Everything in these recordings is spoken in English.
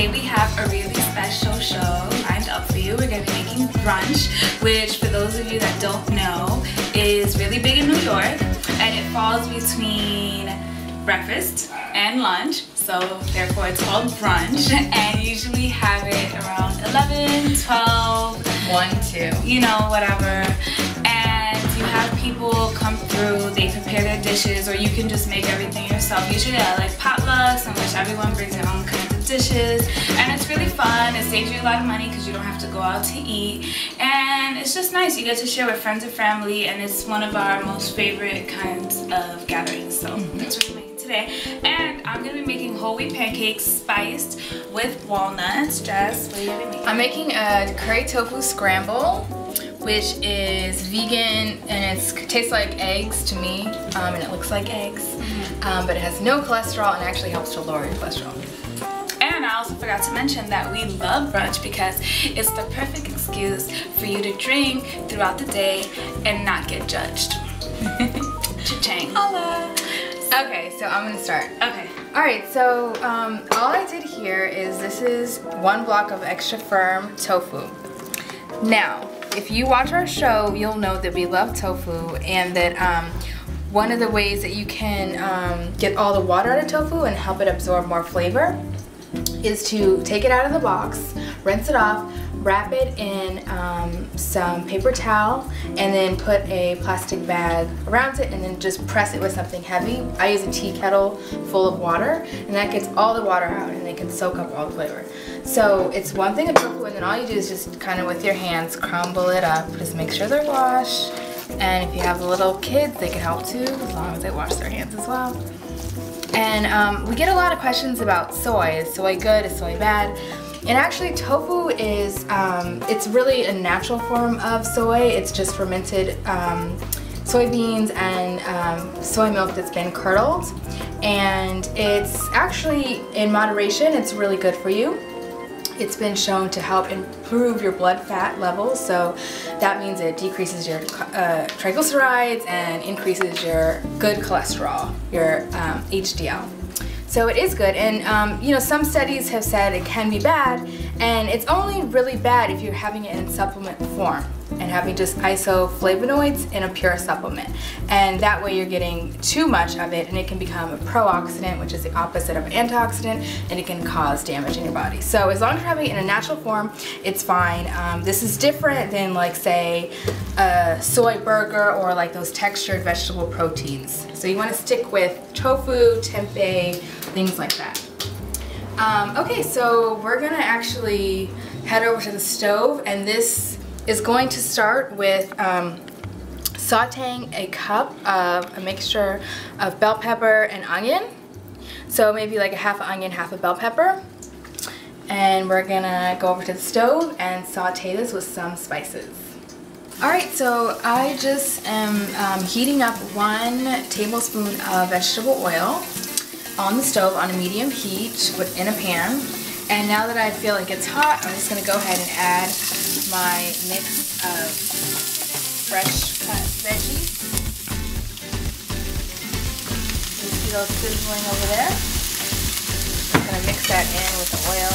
today we have a really special show lined up for you. We're going to be making brunch, which for those of you that don't know is really big in New York, and it falls between breakfast and lunch, so therefore it's called brunch, and usually have it around 11, 12, 1, 2, you know, whatever. And you have people come through, they prepare their dishes, or you can just make everything yourself. Usually I like potlucks in which everyone brings their own kinds of dishes, and it's really fun. It saves you a lot of money because you don't have to go out to eat, and it's just nice. You get to share with friends and family, and it's one of our most favorite kinds of gatherings, so that's what we're making today. And I'm going to be making whole wheat pancakes spiced with walnuts. Jess, what are you going to be making? I'm making a curry tofu scramble, which is vegan, and it tastes like eggs to me, and it looks like eggs, but it has no cholesterol and actually helps to lower your cholesterol. And I also forgot to mention that we love brunch because it's the perfect excuse for you to drink throughout the day and not get judged. Cha-ching. Holla! Okay, so I'm gonna start. Okay. Alright, so all I did here is this is 1 block of extra firm tofu. Now, if you watch our show, you'll know that we love tofu, and that one of the ways that you can get all the water out of tofu and help it absorb more flavor is to take it out of the box, rinse it off, wrap it in some paper towel, and then put a plastic bag around it, and then just press it with something heavy. I use a tea kettle full of water, and that gets all the water out, and it can soak up all the flavor. So it's 1 thing of tofu, and then all you do is just kind of with your hands crumble it up. Just make sure they're washed, and if you have little kids, they can help too, as long as they wash their hands as well. And we get a lot of questions about soy. Is soy good? Is soy bad? And actually tofu is, it's really a natural form of soy. It's just fermented soybeans and soy milk that's been curdled. And it's actually, in moderation, it's really good for you. It's been shown to help improve your blood fat levels, so that means it decreases your triglycerides and increases your good cholesterol, your HDL. So it is good, and you know, some studies have said it can be bad, and it's only really bad if you're having it in supplement form and having just isoflavonoids in a pure supplement. And that way you're getting too much of it, and it can become a pro-oxidant, which is the opposite of an antioxidant, and it can cause damage in your body. So as long as you're having it in a natural form, it's fine. This is different than, like, say, a soy burger or like those textured vegetable proteins. So you want to stick with tofu, tempeh, things like that. Okay, so we're gonna actually head over to the stove, and this is going to start with sauteing a cup of a mixture of bell pepper and onion. So maybe like a half onion, half a bell pepper. And we're gonna go over to the stove and saute this with some spices. Alright, so I just am heating up 1 tablespoon of vegetable oil on the stove on a medium heat in a pan. And now that I feel like it's hot, I'm just going to go ahead and add my mix of fresh cut veggies. You see those sizzling over there? I'm going to mix that in with the oil.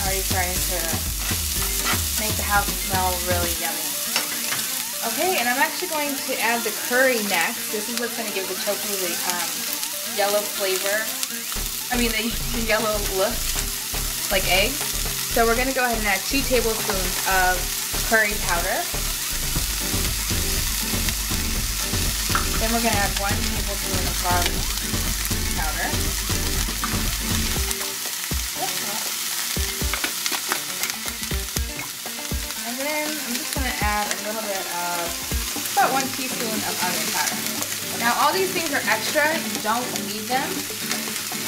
Already starting to make the house smell really yummy. Okay, and I'm actually going to add the curry next. This is what's going to give the tofu the yellow flavor. I mean the yellow look, like eggs. So we're going to go ahead and add 2 tablespoons of curry powder. Then we're going to add 1 tablespoon of garlic powder. And then I'm just going to add a little bit of, about 1 teaspoon of onion powder. Now all these things are extra, you don't need them.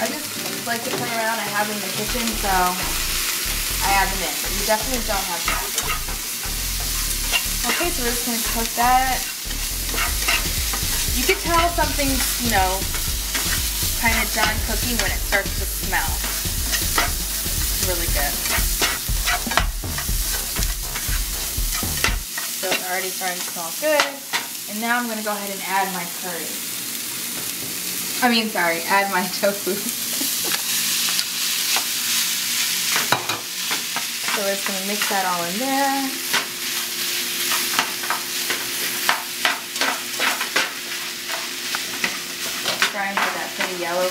I just like to play around, I have them in the kitchen, so I add them in. But you definitely don't have to add them. Okay, so we're just going to cook that. You can tell something's, you know, kind of done cooking when it starts to smell. It's really good. So it's already starting to smell good. And now I'm going to go ahead and add my curry. Add my tofu. So we're just going to mix that all in there. Trying for that pretty yellow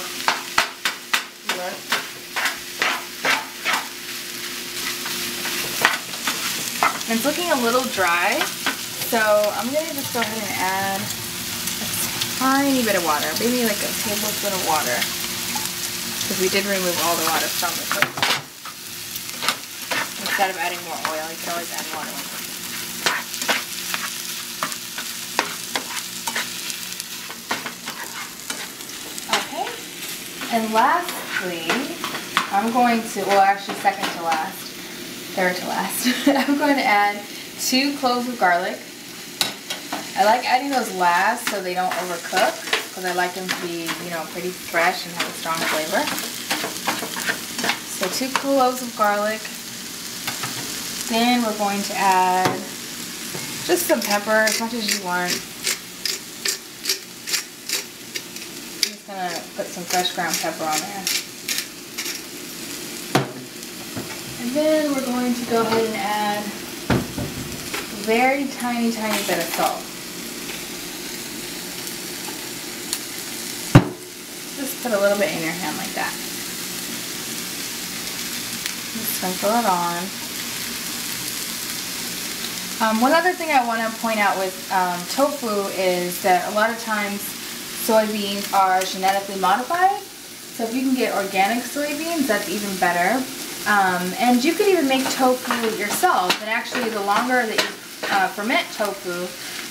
look. And it's looking a little dry, so I'm going to just go ahead and add a tiny bit of water, maybe like a tablespoon of water, because we did remove all the water from the tofu. Instead of adding more oil, you can always add water. Okay, and lastly, I'm going to, well actually second to last, third to last, I'm going to add 2 cloves of garlic. I like adding those last so they don't overcook, because I like them to be, you know, pretty fresh and have a strong flavor. So 2 cloves of garlic. Then we're going to add just some pepper, as much as you want. I'm just going to put some fresh ground pepper on there. And then we're going to go ahead and add a very tiny bit of salt. Just put a little bit in your hand like that. Just sprinkle it on. One other thing I want to point out with tofu is that a lot of times soybeans are genetically modified. So if you can get organic soybeans, that's even better. And you could even make tofu yourself. And actually, the longer that you ferment tofu,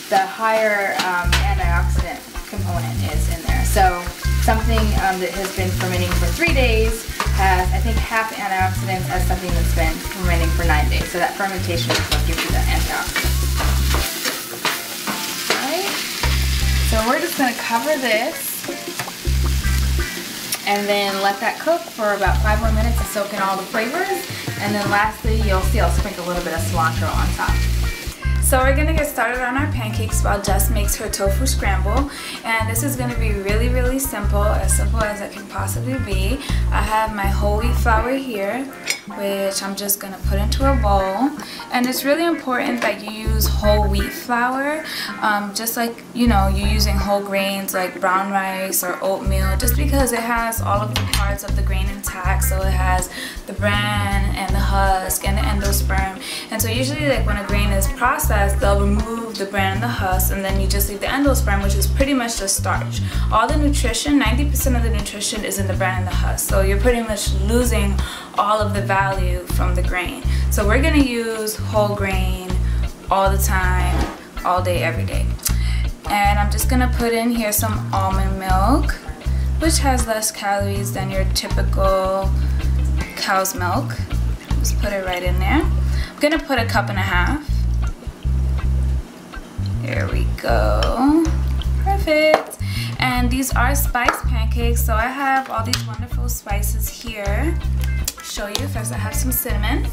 the higher antioxidant component is in there. So something that has been fermenting for 3 days has, I think, half the antioxidants as something that's been fermenting for 9 days. So that fermentation is what gives you the antioxidants. Alright, so we're just going to cover this and then let that cook for about 5 more minutes to soak in all the flavors. And then lastly, you'll see I'll sprinkle a little bit of cilantro on top. So we're going to get started on our pancakes while Jess makes her tofu scramble. And this is going to be really simple as it can possibly be. I have my whole wheat flour here, which I'm just going to put into a bowl. And it's really important that you use whole wheat flour, just like, you know, you're using whole grains like brown rice or oatmeal, just because it has all of the parts of the grain intact. So it has the bran and the husk and the endosperm. And so usually, like, when a grain is processed, they'll remove the bran and the husk, and then you just leave the endosperm, which is pretty much just starch. All the nutrition, 90% of the nutrition is in the bran and the husk. So you're pretty much losing all of the value from the grain. So we're going to use whole grain all the time, all day, every day. And I'm just going to put in here some almond milk, which has less calories than your typical cow's milk. Just put it right in there. I'm going to put 1.5 cups. There we go. Perfect. And these are spiced pancakes, so I have all these wonderful spices here. Show you. First I have some cinnamon,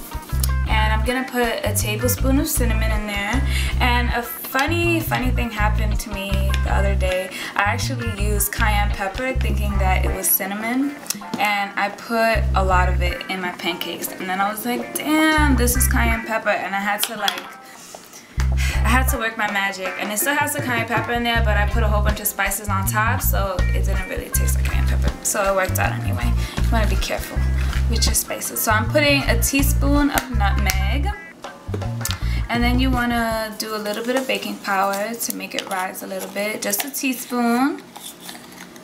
and I'm gonna put a tablespoon of cinnamon in there. And a funny thing happened to me the other day. I actually used cayenne pepper thinking that it was cinnamon, and I put a lot of it in my pancakes, and then I was like, damn, this is cayenne pepper. And I had to work my magic, and it still has the cayenne pepper in there, but I put a whole bunch of spices on top, so it didn't really taste like cayenne pepper. So it worked out anyway. You want to be careful with your spices. So I'm putting a teaspoon of nutmeg, and then you want to do a little bit of baking powder to make it rise a little bit, just a teaspoon.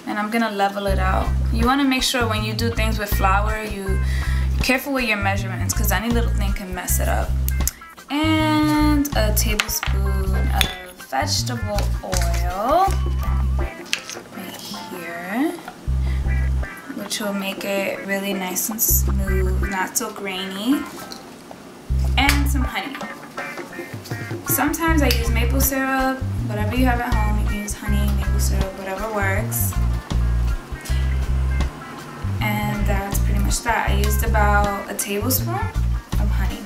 And I'm gonna level it out. You want to make sure when you do things with flour, you're careful with your measurements, because any little thing can mess it up. And a tablespoon of vegetable oil right here, which will make it really nice and smooth, not so grainy. And some honey. Sometimes I use maple syrup. Whatever you have at home, you can use honey, maple syrup, whatever works. And that's pretty much that. I used about a tablespoon of honey.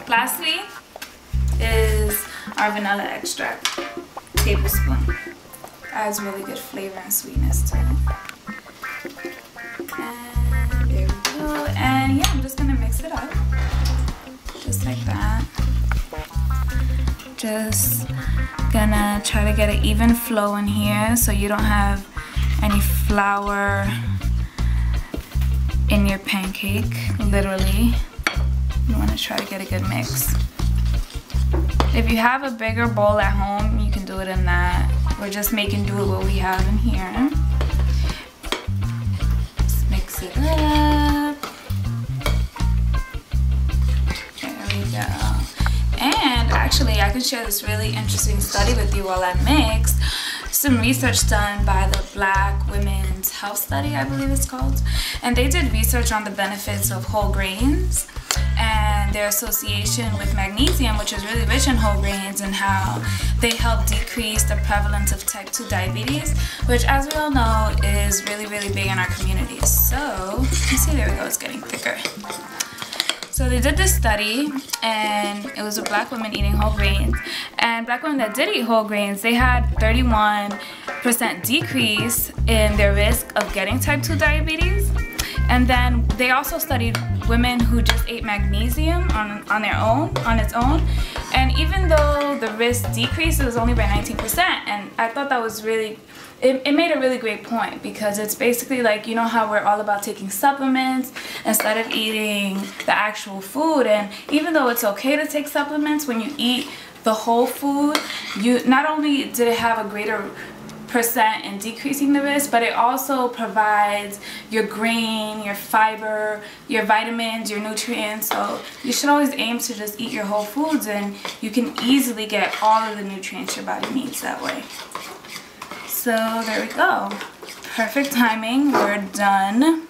Lastly is our vanilla extract, tablespoon. Adds really good flavor and sweetness to it. And there we go. And yeah, I'm just gonna mix it up. Just gonna try to get an even flow in here so you don't have any flour in your pancake, literally. You wanna try to get a good mix. If you have a bigger bowl at home, you can do it in that. We're just making do with what we have in here. Just mix it up. There we go. And actually, I can share this really interesting study with you while I mix. Some research done by the Black Women's Health Study, I believe it's called. And they did research on the benefits of whole grains and their association with magnesium, which is really rich in whole grains, and how they help decrease the prevalence of type 2 diabetes, which, as we all know, is really, really big in our communities. So, you see, there we go, it's getting thicker. So they did this study, and it was with Black women eating whole grains. And Black women that did eat whole grains, they had 31% decrease in their risk of getting type 2 diabetes. And then they also studied women who just ate magnesium on its own. And even though the risk decreased, it was only by 19%. And I thought that was really, it made a really great point, because it's basically like, you know how we're all about taking supplements instead of eating the actual food. And even though it's okay to take supplements, when you eat the whole food, you not only did it have a greater percent in decreasing the risk, but it also provides your grain, your fiber, your vitamins, your nutrients. So you should always aim to just eat your whole foods, and you can easily get all of the nutrients your body needs that way. So there we go. Perfect timing. We're done.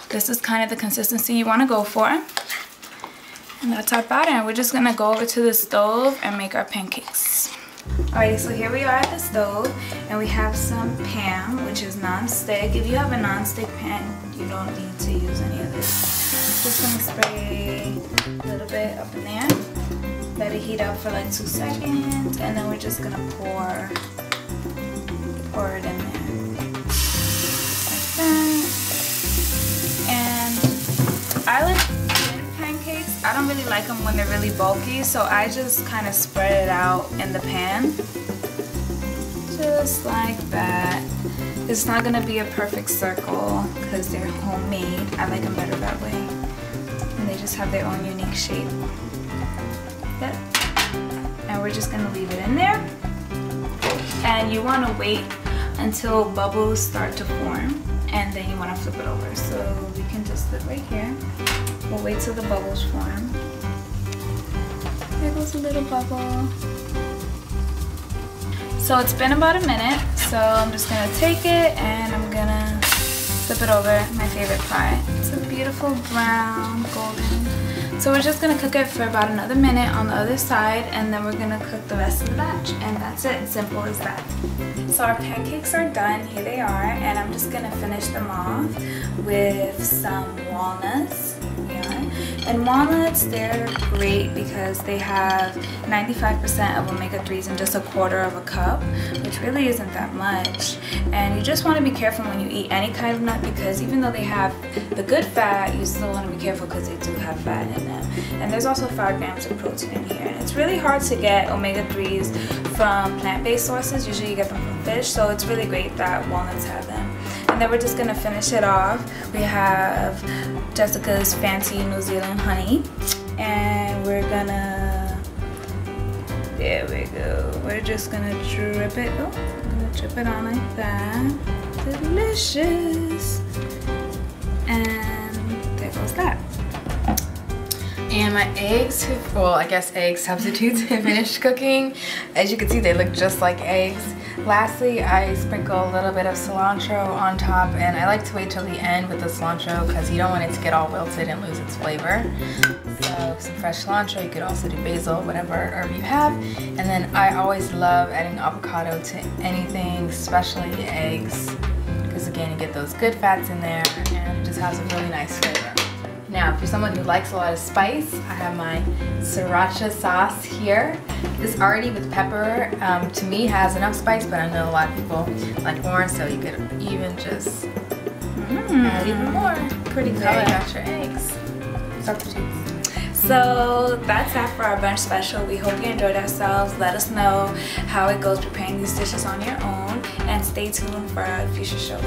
This is kind of the consistency you want to go for. And that's our batter. We're just going to go over to the stove and make our pancakes. Alrighty, so here we are at the stove, and we have some pan, which is non-stick. If you have a non-stick pan, you don't need to use any of this. Just gonna spray a little bit up in there. Let it heat up for like 2 seconds, and then we're just gonna pour it in there. Like that. And I like pancakes. I don't really like them when they're really bulky, so I just kind of spread it out in the pan. Just like that. It's not going to be a perfect circle because they're homemade. I like them better that way. And they just have their own unique shape. Yep. And we're just going to leave it in there. And you want to wait until bubbles start to form, and then you want to flip it over. So we can just flip right here. We'll wait till the bubbles form. There goes a little bubble. So it's been about a minute, so I'm just gonna take it and I'm gonna flip it over. My favorite part. It's a beautiful brown, golden. So we're just gonna cook it for about another minute on the other side, and then we're gonna cook the rest of the batch, and that's it. Simple as that. So our pancakes are done. Here they are, and I'm just gonna finish them off with some walnuts. And walnuts, they're great because they have 95% of omega-3s in just 1/4 of a cup, which really isn't that much. And you just want to be careful when you eat any kind of nut, because even though they have the good fat, you still want to be careful because they do have fat in them. And there's also 5 grams of protein in here. And it's really hard to get omega-3s from plant-based sources. Usually you get them from fish, so it's really great that walnuts have them. And then we're just gonna finish it off. We have Jessica's fancy New Zealand honey, and we're gonna, there we go. We're just gonna drip it. Oh, I'm gonna drip it on like that. Delicious. And there goes that. And my eggs, well, I guess egg substitutes have finished cooking. As you can see, they look just like eggs. Lastly, I sprinkle a little bit of cilantro on top, and I like to wait till the end with the cilantro because you don't want it to get all wilted and lose its flavor. So some fresh cilantro, you could also do basil, whatever herb you have. And then I always love adding avocado to anything, especially eggs, because again, you get those good fats in there and it just has a really nice flavor. Now, if you're someone who likes a lot of spice, I have my sriracha sauce here. This already with pepper, to me, has enough spice, but I know a lot of people like more, so you could even just add even more. Pretty color. You got your eggs. Substitutes. So that's that for our brunch special. We hope you enjoyed ourselves. Let us know how it goes preparing these dishes on your own, and stay tuned for our future shows.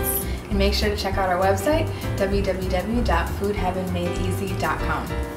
And make sure to check out our website, www.foodheavenmadeeasy.com.